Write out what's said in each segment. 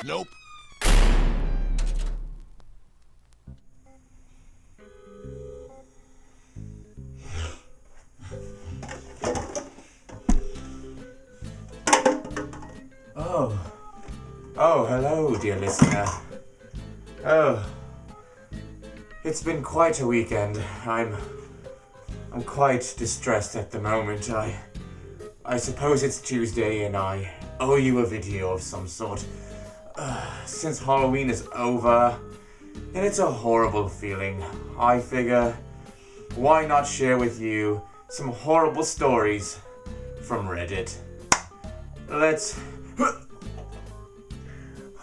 Nope. Oh, hello, dear listener. Oh, it's been quite a weekend. I'm quite distressed at the moment. I suppose it's Tuesday and I owe you a video of some sort. Since Halloween is over, and it's a horrible feeling, I figure, why not share with you some horrible stories from Reddit? Let's...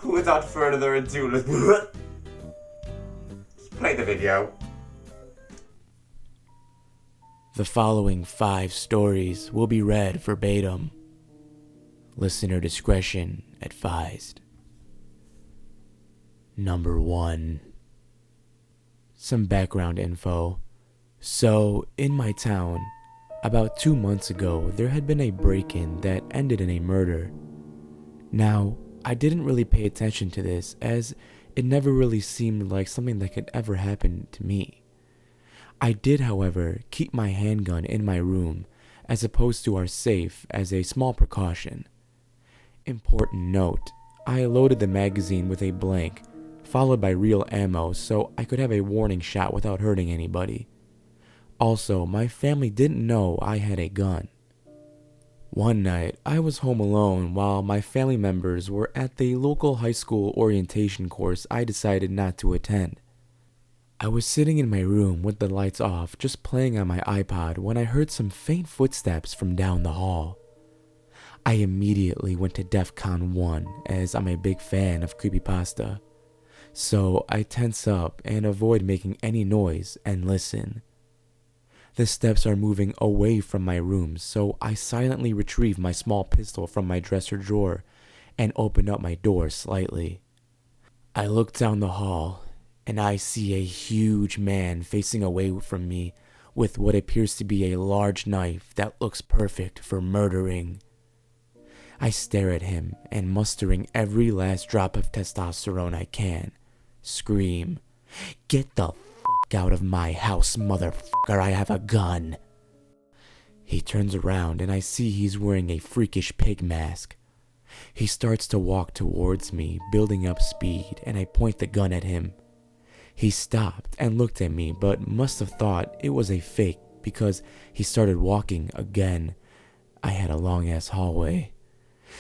Without further ado, let's play the video. The following 5 stories will be read verbatim. Listener discretion advised. Number 1. Some background info. So, in my town, about 2 months ago, there had been a break-in that ended in a murder. Now, I didn't really pay attention to this, as it never really seemed like something that could ever happen to me. I did, however, keep my handgun in my room, as opposed to our safe, as a small precaution. Important note, I loaded the magazine with a blank, followed by real ammo so I could have a warning shot without hurting anybody. Also, my family didn't know I had a gun. One night, I was home alone while my family members were at the local high school orientation course I decided not to attend. I was sitting in my room with the lights off, just playing on my iPod, when I heard some faint footsteps from down the hall. I immediately went to DEFCON 1, as I'm a big fan of creepypasta. So I tense up and avoid making any noise and listen. The steps are moving away from my room, so I silently retrieve my small pistol from my dresser drawer and open up my door slightly. I look down the hall, and I see a huge man facing away from me with what appears to be a large knife that looks perfect for murdering. I stare at him and, mustering every last drop of testosterone I can, scream, "Get the out of my house, motherfucker, I have a gun." He turns around and I see he's wearing a freakish pig mask. He starts to walk towards me, building up speed, and I point the gun at him. He stopped and looked at me, but must have thought it was a fake because he started walking again. I had a long-ass hallway.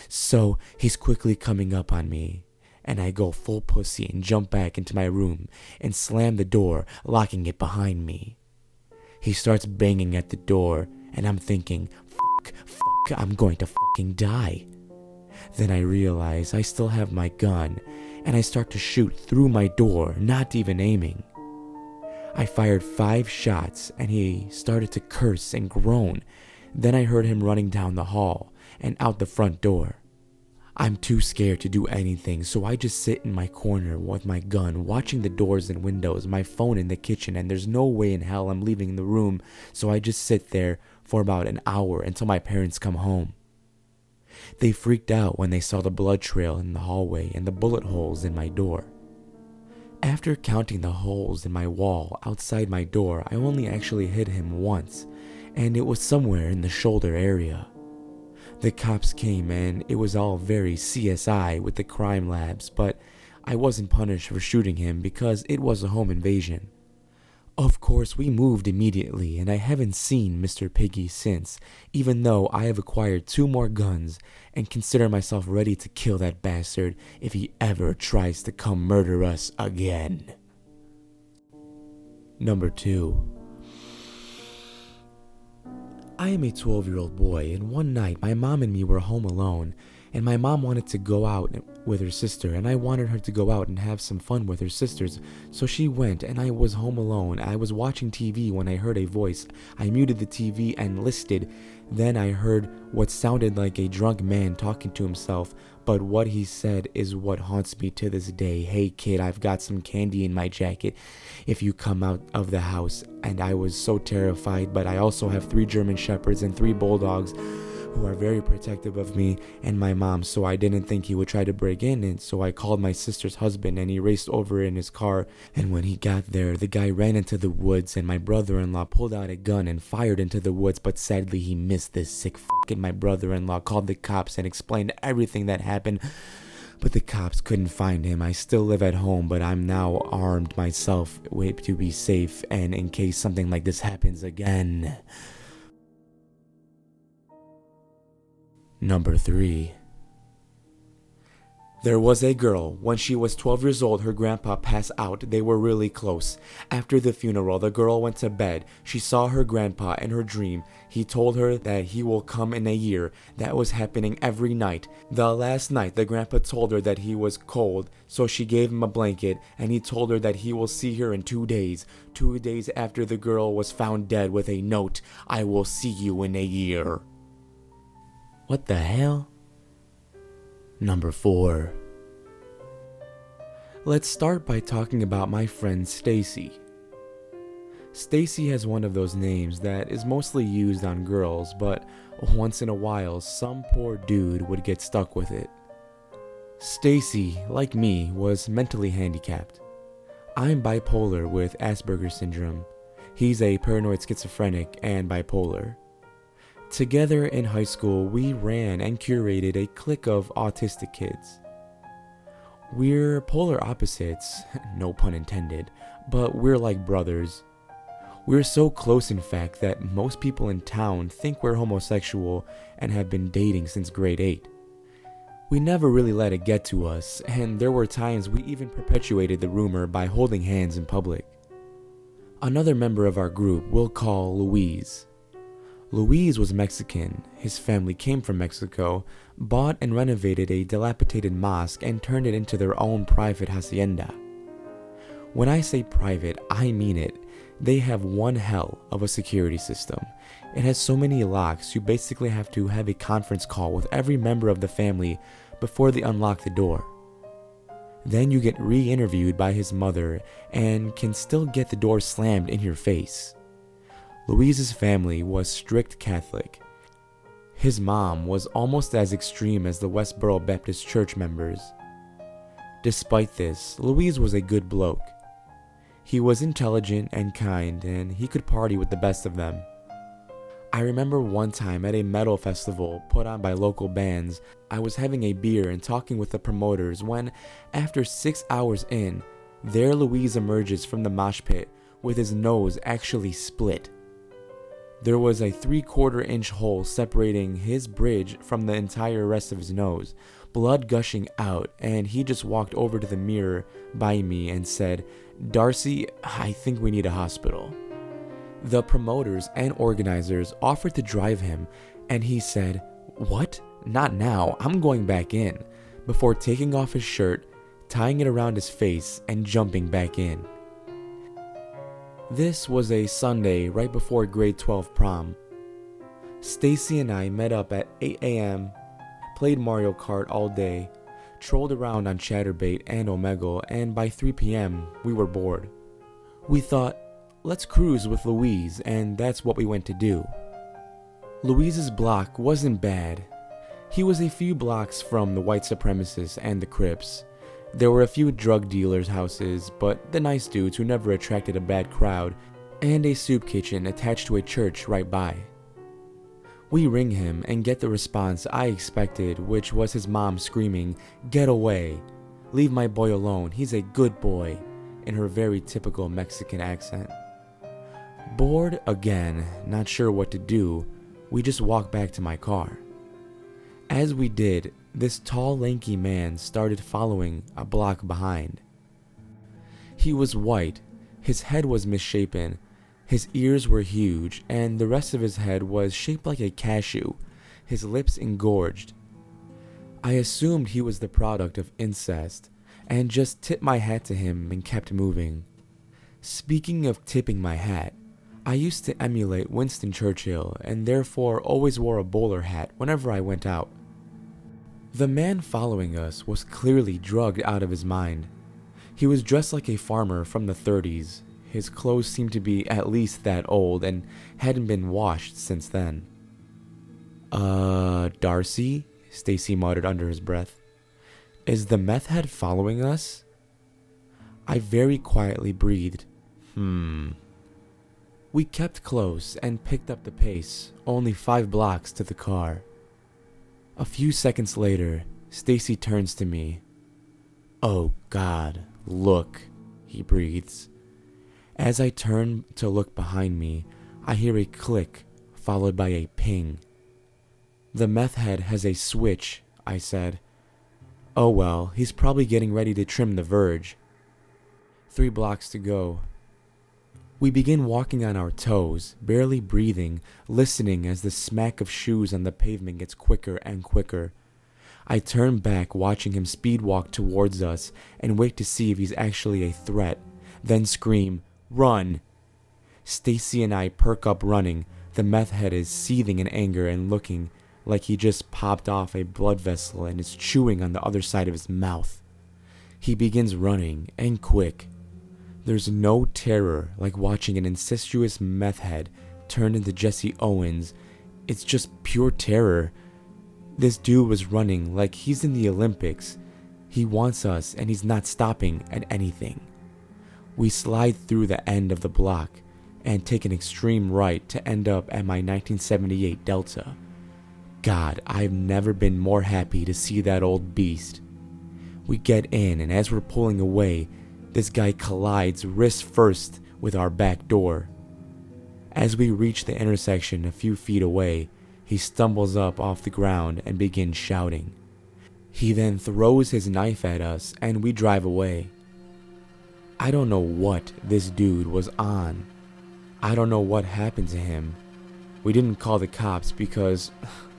So he's quickly coming up on me, and I go full pussy and jump back into my room and slam the door, locking it behind me. He starts banging at the door, and I'm thinking, fuck, I'm going to fucking die. Then I realize I still have my gun, and I start to shoot through my door, not even aiming. I fired 5 shots, and he started to curse and groan. Then I heard him running down the hall and out the front door. I'm too scared to do anything, so I just sit in my corner with my gun, watching the doors and windows, my phone in the kitchen, and there's no way in hell I'm leaving the room, so I just sit there for about an hour until my parents come home. They freaked out when they saw the blood trail in the hallway and the bullet holes in my door. After counting the holes in my wall outside my door, I only actually hit him once, and it was somewhere in the shoulder area. The cops came and it was all very CSI with the crime labs, but I wasn't punished for shooting him because it was a home invasion. Of course, we moved immediately and I haven't seen Mr. Piggy since, even though I have acquired 2 more guns and consider myself ready to kill that bastard if he ever tries to come murder us again. Number 2. I am a 12-year-old boy, and one night my mom and me were home alone, and my mom wanted to go out with her sister, and I wanted her to go out and have some fun with her sisters, so she went, and I was home alone. I was watching TV when I heard a voice. I muted the TV and listened. Then I heard what sounded like a drunk man talking to himself, but what he said is what haunts me to this day. "Hey kid, I've got some candy in my jacket if you come out of the house." And I was so terrified, but I also have 3 German Shepherds and 3 Bulldogs who are very protective of me and my mom, so I didn't think he would try to break in, and so I called my sister's husband and he raced over in his car, and when he got there, the guy ran into the woods and my brother-in-law pulled out a gun and fired into the woods, but sadly he missed this sick fuck, and my brother-in-law called the cops and explained everything that happened, but the cops couldn't find him. I still live at home, but I'm now armed myself to be safe and in case something like this happens again. Number 3. There was a girl. When she was 12 years old, her grandpa passed out. They were really close. After the funeral, the girl went to bed. She saw her grandpa in her dream. He told her that he will come in a year. That was happening every night. The last night, the grandpa told her that he was cold, so she gave him a blanket, and he told her that he will see her in 2 days. 2 days after the girl was found dead with a note, "I will see you in a year." What the hell? Number 4. Let's start by talking about my friend Stacy. Stacy has one of those names that is mostly used on girls, but once in a while, some poor dude would get stuck with it. Stacy, like me, was mentally handicapped. I'm bipolar with Asperger's syndrome. He's a paranoid schizophrenic and bipolar. Together in high school, we ran and curated a clique of autistic kids. We're polar opposites, no pun intended, but we're like brothers. We're so close, in fact, that most people in town think we're homosexual and have been dating since grade 8. We never really let it get to us, and there were times we even perpetuated the rumor by holding hands in public. Another member of our group we'll call Luis. Luis was Mexican. His family came from Mexico, bought and renovated a dilapidated mosque, and turned it into their own private hacienda. When I say private, I mean it. They have one hell of a security system. It has so many locks, you basically have to have a conference call with every member of the family before they unlock the door. Then you get re-interviewed by his mother and can still get the door slammed in your face. Luis's family was strict Catholic. His mom was almost as extreme as the Westboro Baptist Church members. Despite this, Luis was a good bloke. He was intelligent and kind, and he could party with the best of them. I remember one time at a metal festival put on by local bands, I was having a beer and talking with the promoters when, after 6 hours in, there Luis emerges from the mosh pit with his nose actually split. There was a 3/4-inch hole separating his bridge from the entire rest of his nose, blood gushing out, and he just walked over to the mirror by me and said, "Darcy, I think we need a hospital." The promoters and organizers offered to drive him, and he said, "What? Not now, I'm going back in," before taking off his shirt, tying it around his face, and jumping back in. This was a Sunday right before grade 12 prom. Stacy and I met up at 8 a.m., played Mario Kart all day, trolled around on Chatterbait and Omegle, and by 3 p.m. we were bored. We thought, let's cruise with Luis, and that's what we went to do. Luis's block wasn't bad. He was a few blocks from the white supremacists and the Crips. There were a few drug dealers' houses, but the nice dudes who never attracted a bad crowd, and a soup kitchen attached to a church right by. We ring him and get the response I expected, which was his mom screaming, "Get away! Leave my boy alone, he's a good boy," in her very typical Mexican accent. Bored again, not sure what to do, we just walked back to my car. As we did, this tall, lanky man started following a block behind. He was white, his head was misshapen, his ears were huge, and the rest of his head was shaped like a cashew, his lips engorged. I assumed he was the product of incest, and just tipped my hat to him and kept moving. Speaking of tipping my hat, I used to emulate Winston Churchill, and therefore always wore a bowler hat whenever I went out. The man following us was clearly drugged out of his mind. He was dressed like a farmer from the 30s. His clothes seemed to be at least that old and hadn't been washed since then. Darcy? Stacy muttered under his breath. Is the meth head following us? I very quietly breathed. We kept close and picked up the pace, only 5 blocks to the car. A few seconds later, Stacy turns to me. Oh God, look, he breathes. As I turn to look behind me, I hear a click, followed by a ping. The meth head has a switch, I said. Oh well, he's probably getting ready to trim the verge. 3 blocks to go. We begin walking on our toes, barely breathing, listening as the smack of shoes on the pavement gets quicker and quicker. I turn back, watching him speed walk towards us and wait to see if he's actually a threat, then scream, "Run!" Stacy and I perk up running. The meth head is seething in anger and looking like he just popped off a blood vessel and is chewing on the other side of his mouth. He begins running, and quick. There's no terror like watching an incestuous meth head turn into Jesse Owens. It's just pure terror. This dude was running like he's in the Olympics. He wants us and he's not stopping at anything. We slide through the end of the block and take an extreme right to end up at my 1978 Delta. God, I've never been more happy to see that old beast. We get in, and as we're pulling away, this guy collides wrist first with our back door. As we reach the intersection a few feet away, he stumbles up off the ground and begins shouting. He then throws his knife at us and we drive away. I don't know what this dude was on. I don't know what happened to him. We didn't call the cops because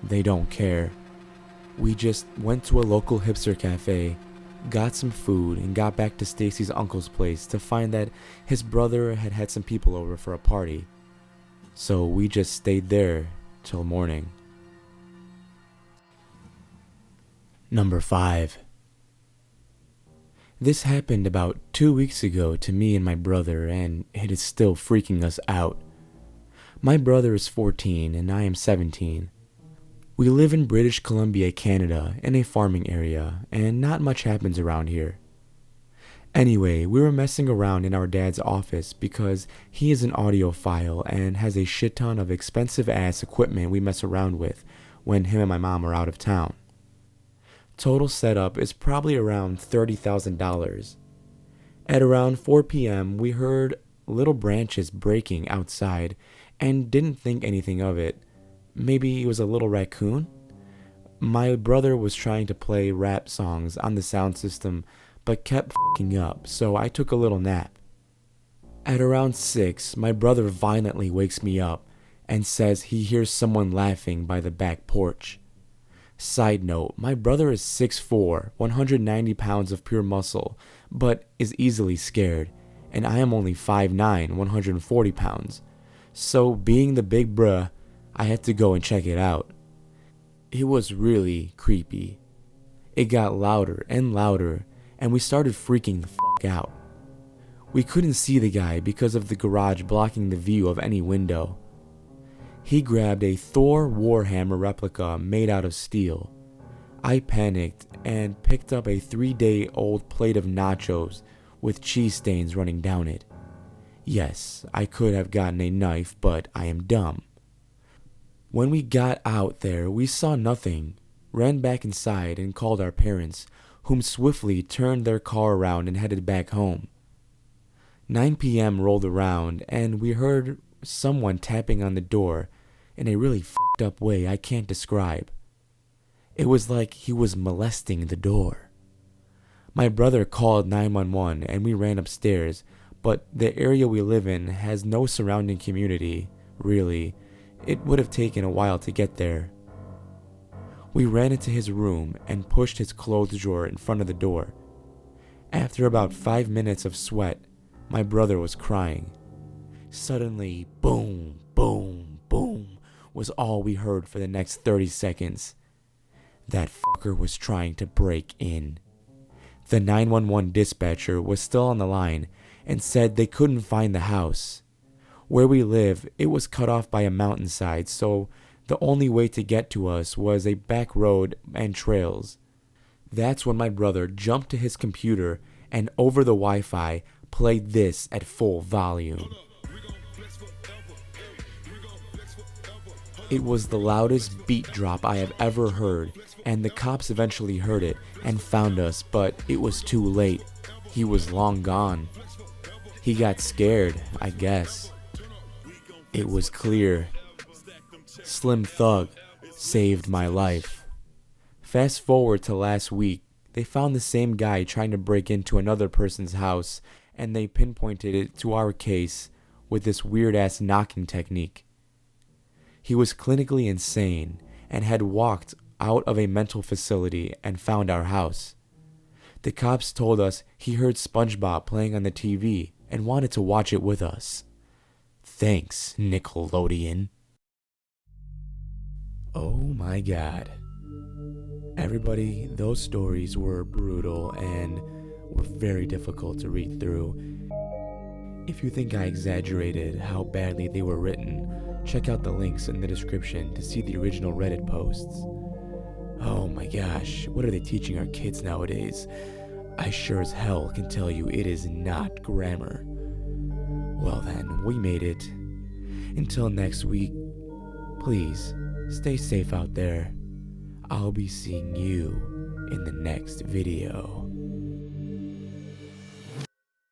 they don't care. We just went to a local hipster cafe, got some food, and got back to Stacy's uncle's place to find that his brother had had some people over for a party. So we just stayed there till morning. Number 5. This happened about 2 weeks ago to me and my brother, and it is still freaking us out. My brother is 14 and I am 17. We live in British Columbia, Canada, in a farming area, and not much happens around here. Anyway, we were messing around in our dad's office because he is an audiophile and has a shit ton of expensive ass equipment we mess around with when him and my mom are out of town. Total setup is probably around $30,000. At around 4 p.m., we heard little branches breaking outside and didn't think anything of it. Maybe it was a little raccoon? My brother was trying to play rap songs on the sound system but kept fucking up, so I took a little nap. At around 6, my brother violently wakes me up and says he hears someone laughing by the back porch. Side note, my brother is 6'4", 190 pounds of pure muscle, but is easily scared, and I am only 5'9", 140 pounds. So being the big bruh, I had to go and check it out. It was really creepy. It got louder and louder, and we started freaking the fuck out. We couldn't see the guy because of the garage blocking the view of any window. He grabbed a Thor Warhammer replica made out of steel. I panicked and picked up a 3-day-old plate of nachos with cheese stains running down it. Yes, I could have gotten a knife, but I am dumb. When we got out there, we saw nothing, ran back inside and called our parents, whom swiftly turned their car around and headed back home. 9 p.m. rolled around and we heard someone tapping on the door in a really fucked up way I can't describe. It was like he was molesting the door. My brother called 911 and we ran upstairs, but the area we live in has no surrounding community, really. It would have taken a while to get there. We ran into his room and pushed his clothes drawer in front of the door. After about 5 minutes of sweat, my brother was crying. Suddenly, boom, boom, boom was all we heard for the next 30 seconds. That fucker was trying to break in. The 911 dispatcher was still on the line and said they couldn't find the house. Where we live, it was cut off by a mountainside, so The only way to get to us was a back road and trails. That's when my brother jumped to his computer and over the Wi-Fi played this at full volume. It was the loudest beat drop I have ever heard, and the cops eventually heard it and found us, but it was too late. He was long gone. He got scared, I guess. It was clear. Slim Thug saved my life. Fast forward to last week, they found the same guy trying to break into another person's house, and they pinpointed it to our case with this weird-ass knocking technique. He was clinically insane and had walked out of a mental facility and found our house. The cops told us he heard SpongeBob playing on the TV and wanted to watch it with us. Thanks, Nickelodeon. Oh my god. Everybody, those stories were brutal and were very difficult to read through. If you think I exaggerated how badly they were written, check out the links in the description to see the original Reddit posts. Oh my gosh, what are they teaching our kids nowadays? I sure as hell can tell you it is not grammar. Well then, we made it. Until next week, please stay safe out there. I'll be seeing you in the next video.